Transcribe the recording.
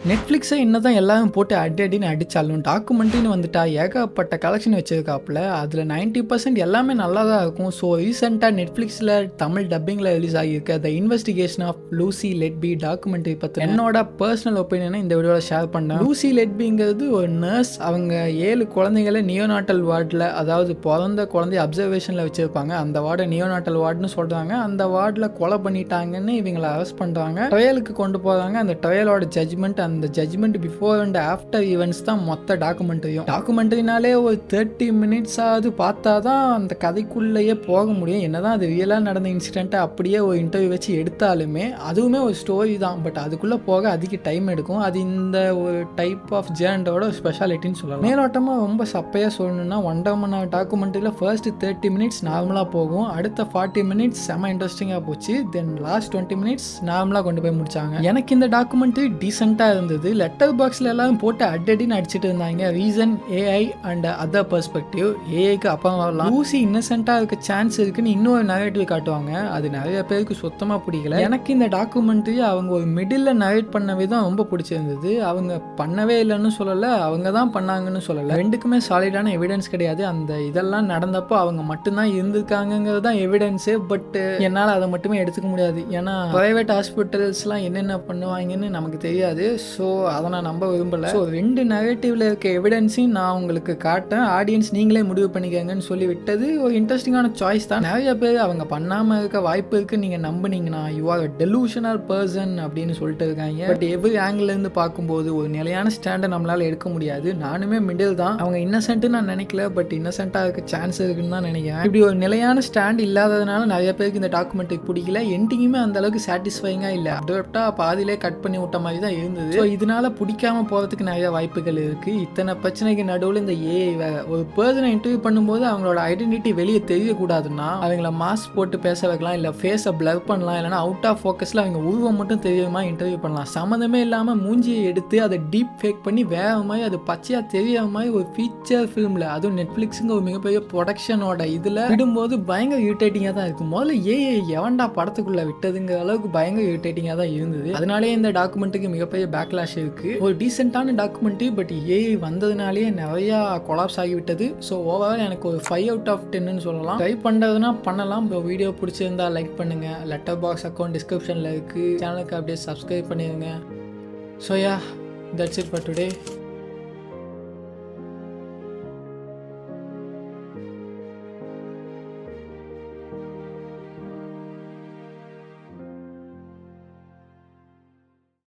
நெட்ஃப்ளிக்ஸை என்னதான் எல்லாரும் போட்டு அடின்னு அடித்தாலும் டாக்குமெண்ட்ரின்னு வந்துட்டா ஏகப்பட்ட கலெக்ஷன் வச்சிருக்காப்புல. அதில் 90% எல்லாமே நல்லா தான் இருக்கும். ஸோ ரீசெண்டாக நெட்ஃப்ளிக்ஸில் தமிழ் டப்பிங்கில் ரிலீஸ் ஆகியிருக்க the investigation of Lucy Letby documentary பற்றி என்னோட பர்சனல் ஒப்பீனியனை இந்த வீடியோவில் ஷேர் பண்ணேன். லூசி லெட்பிங்கிறது ஒரு நர்ஸ். அவங்க 7 குழந்தைகளை நியோநாட்டல் வார்டில், அதாவது பிறந்த குழந்தைய அப்சர்வேஷனில் வச்சுருப்பாங்க. அந்த வார்டை நியோநாட்டல் வார்டுன்னு சொல்கிறாங்க. அந்த வார்டில் கொலை பண்ணிட்டாங்கன்னு இவங்களை அரெஸ்ட் பண்ணுறாங்க. ட்ரையலுக்கு கொண்டு போகிறாங்க. அந்த ட்ரையலோட ஜட்ஜ்மெண்ட், அந்த judgement before and after events தான் மொத்த டாக்குமெண்ட்ரினாலே ஒரு 30 மினிட்ஸாவது பார்த்தா தான் அந்த கதைக்குள்ளேயே போக முடியும். என்னதான் அது ரியலாக நடந்த இன்சிடென்ட்டை அப்படியே ஒரு இன்டர்வியூ வச்சு எடுத்தாலுமே அதுவுமே ஒரு ஸ்டோரி தான். பட் அதுக்குள்ளே போக அதிக டைம் எடுக்கும். அது இந்த ஒரு டைப் ஆஃப் ஜேர்னரோட ஒரு ஸ்பெஷாலிட்டின்னு சொல்லலாம். மேலோட்டமாக ரொம்ப சப்பையாக சொல்லணும்னா ஒன்றரை டாக்குமெண்ட்ரியில் ஃபர்ஸ்ட் 30 மினிட்ஸ் நார்மலாக போகும். அடுத்த 40 மினிட்ஸ் செம்ம இன்ட்ரெஸ்டிங்காக போச்சு. தென் லாஸ்ட் 20 மினிட்ஸ் நார்மலாக கொண்டு போய் முடிச்சாங்க. எனக்கு இந்த டாக்குமெண்ட்ரி டீசெண்டாக இருந்தது. லெட்டர் பாக்ஸில் எல்லாரும் போட்டு அடின்னு அடிச்சுட்டு இருந்தாங்க. Reason AI and other perspective. ஏஐக்கு அப்புறம் வரலாம். லூசி இன்னசென்ட்டாக இருக்க சான்ஸ் இருக்குன்னு இன்னொரு நரேட்டிவ் காட்டுவாங்க. அது நிறைய பேருக்கு சுத்தமாக பிடிக்கல. எனக்கு இந்த டாக்குமெண்ட்ரி அவங்க ஒரு மிடில் நரேட் பண்ண விதம் ரொம்ப பிடிச்சிருந்தது. அவங்க பண்ணவே இல்லைன்னு சொல்லலை, அவங்க தான் பண்ணாங்கன்னு சொல்லலை. ரெண்டுக்குமே சாலிடான எவிடன்ஸ் கிடையாது. அந்த இதெல்லாம் நடந்தப்போ அவங்க மட்டும்தான் இருந்திருக்காங்கிறது தான் எவிடன்ஸு. பட் என்னால் அதை மட்டுமே எடுத்துக்க முடியாது. ஏன்னா ப்ரைவேட் ஹாஸ்பிட்டல்ஸ்லாம் என்னென்ன பண்ணுவாங்கன்னு நமக்கு தெரியாது. ஸோ அதை நான் நம்ப விரும்பலை. ஸோ 2 நெகட்டிவ்ல இருக்க எவிடன்ஸையும் நான் உங்களுக்கு காட்டேன், ஆடியன்ஸ் நீங்களே முடிவு பண்ணிக்கங்கன்னு சொல்லி விட்டது ஒரு இன்ட்ரெஸ்டிங்கான சாய்ஸ் தான். நிறைய பேர் அவங்க பண்ணாமல் இருக்க வாய்ப்பு இருக்குன்னு நீங்கள் நம்பினீங்கன்னா you are a delusional person அப்படின்னு சொல்லிட்டு இருக்காங்க. பட் எவ்ரி ஆங்கிலேருந்து பார்க்கும்போது ஒரு நிலையான ஸ்டாண்டை நம்மளால் எடுக்க முடியாது. நானுமே மிடில் தான். அவங்க இன்னசென்ட்டு நான் நினைக்கல, பட் இன்னசென்ட்டாக இருக்க சான்ஸ் இருக்குன்னு தான் நினைக்கிறேன். இப்படி ஒரு நிலையான ஸ்டாண்ட் இல்லாததுனால நிறைய பேருக்கு இந்த டாக்குமெண்ட்ரி பிடிக்கல. எண்டிங்குமே அந்த அளவுக்கு சாட்டிஸ்ஃபைங்காக இல்லை. அப்டேட்டாக பாதியிலே கட் பண்ணி விட்ட மாதிரி தான் இருந்தது. ஸோ இதனால பிடிக்காம போகிறதுக்கு நிறைய வாய்ப்புகள் இருக்குது. இத்தனை பிரச்சனைக்கு நடுவில் இந்த ஏஐ வேற. ஒரு பர்சனை இன்டர்வியூ பண்ணும்போது அவங்களோட ஐடென்டிட்டி வெளியே தெரியக்கூடாதுன்னா அவங்கள மாஸ்க் போட்டு பேச வைக்கலாம், இல்லை ஃபேஸை பிளர் பண்ணலாம், இல்லைனா அவுட் ஆஃப் ஃபோக்கஸில் அவங்க உருவம் மட்டும் தெரியுமா இன்டர்வியூ பண்ணலாம். சம்மந்தமே இல்லாமல் மூஞ்சியை எடுத்து அதை டீப் ஃபேக் பண்ணி வேற மாதிரி அது பச்சையாக தெரியாத மாதிரி ஒரு ஃபீச்சர் ஃபிலிமில், அதுவும் நெட்ஃப்ளிக்ஸுங்க ஒரு மிகப்பெரிய ப்ரொடக்ஷனோட இதில் விடும்போது பயங்கர இரிட்டேட்டிங்காக தான் இருக்கும். முதல்ல ஏஐ எவன்டா படத்துக்குள்ளே விட்டதுங்கிற அளவுக்கு பயங்கர இரிட்டேட்டிங்காக தான் இருந்தது. அதனாலே இந்த டாக்குமெண்ட்டுக்கு மிகப்பெரிய பேக்லாஷ் இருக்குது. ஒரு டீசெண்டான டாக்குமெண்ட்ரி, பட் ஏஐ வந்ததுனாலேயே நிறையா கொலாப்ஸ் ஆகிவிட்டது. ஸோ ஓவரால் எனக்கு ஒரு 5 out of 10ன்னு சொல்லலாம். ட்ரை பண்ணுறதுனா பண்ணலாம். இப்போ வீடியோ பிடிச்சிருந்தா லைக் பண்ணுங்கள். லெட்டர் பாக்ஸ் அக்கௌண்ட் டிஸ்கிரிப்ஷனில் இருக்குது. சேனலுக்கு அப்படியே சப்ஸ்கிரைப் பண்ணிடுங்க. So yeah, that's it for today.